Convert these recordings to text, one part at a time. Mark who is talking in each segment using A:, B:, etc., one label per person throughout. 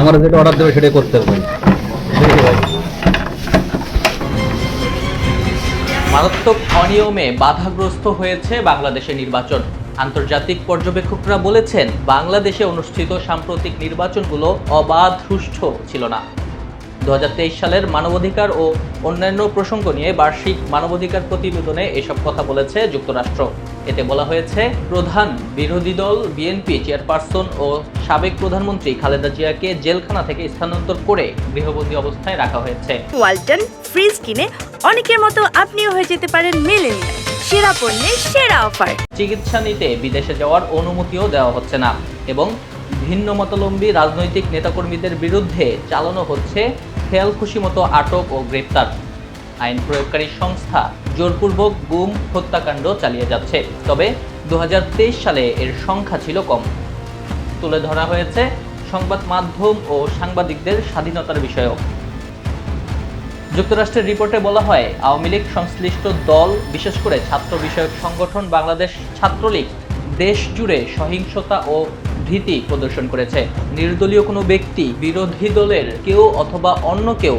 A: আমার যেটা অর্ডার দেবে সেটাই করতে হবে।
B: মারাত্মক অনিয়মে বাধাগ্রস্ত হয়েছে বাংলাদেশের নির্বাচন। আন্তর্জাতিক পর্যবেক্ষকরা বলেছেন, বাংলাদেশে অনুষ্ঠিত সাম্প্রতিক নির্বাচনগুলো অবাধ, সুষ্ঠু ছিল না। 2023 সালের মানবাধিকার ও অন্যান্য প্রসঙ্গ নিয়ে বার্ষিক মানবাধিকার প্রতিবেদনে এসব কথা বলেছে যুক্তরাষ্ট্র। এতে বলা হয়েছে, প্রধান বিরোধী দল বিএনপি চেয়ারপারসন ও সাবেক প্রধানমন্ত্রী খালেদা জিয়াকে জেলখানা থেকে স্থানান্তর করে গৃহবন্দী অবস্থায় রাখা হয়েছে।
C: ওয়ালটন ফ্রিজ কিনে অনেকের মতো আপনিও হয়ে যেতে পারেন মিলেনিয়াল। সেরা পণ্যের সেরা অফার।
B: চিকিৎসা নিতে বিদেশে যাওয়ার অনুমতিও দেওয়া হচ্ছে না এবং ভিন্ন মতাবলম্বী রাজনৈতিক নেতাকর্মীদের বিরুদ্ধে চালানো হচ্ছে খেয়ালখুশি মতো আটক ও গ্রেপ্তার। আইন প্রয়োগকারী সংস্থা জোরপূর্বক গুম হত্যাকাণ্ড চালিয়ে যাচ্ছে। তবে 2023 সালে এর সংখ্যা ছিল কম। তুলে ধরা হয়েছে সংবাদ মাধ্যম ও সাংবাদিকদের স্বাধীনতার বিষয়ও। যুক্তরাষ্ট্রের রিপোর্টে বলা হয়, আওয়ামী লীগ সংশ্লিষ্ট দল, বিশেষ করে ছাত্র বিষয়ক সংগঠন বাংলাদেশ ছাত্রলীগ, দেশ জুড়ে সহিংসতা ও ভীতি প্রদর্শন করেছে। নির্দলীয় কোনো ব্যক্তি, বিরোধী দলের কেউ অথবা অন্য কেউ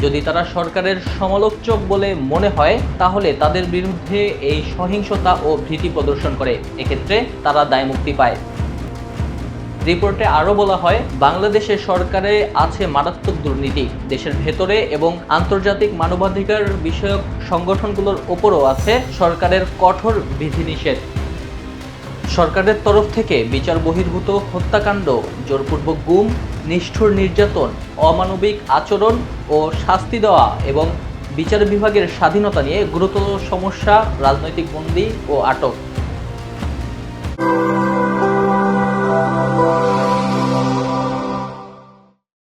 B: যদি তারা সরকারের সমালোচক বলে মনে হয়, তাহলে তাদের বিরুদ্ধে এই সহিংসতা ও ভীতি প্রদর্শন করে। এক্ষেত্রে তারা দায়মুক্তি পায়। রিপোর্টে আরও বলা হয়, বাংলাদেশের সরকারে আছে মারাত্মক দুর্নীতি। দেশের ভেতরে এবং আন্তর্জাতিক মানবাধিকার বিষয়ক সংগঠনগুলোর ওপরও আছে সরকারের কঠোর বিধিনিষেধ। সরকারের তরফ থেকে বিচার বহির্ভূত হত্যাকাণ্ড, জোরপূর্বক গুম, নিষ্ঠুর নির্যাতন, অমানবিক আচরণ ও শাস্তি দেওয়া এবং বিচার বিভাগের স্বাধীনতা নিয়ে গুরুতর সমস্যা, রাজনৈতিক বন্দী ও আটক।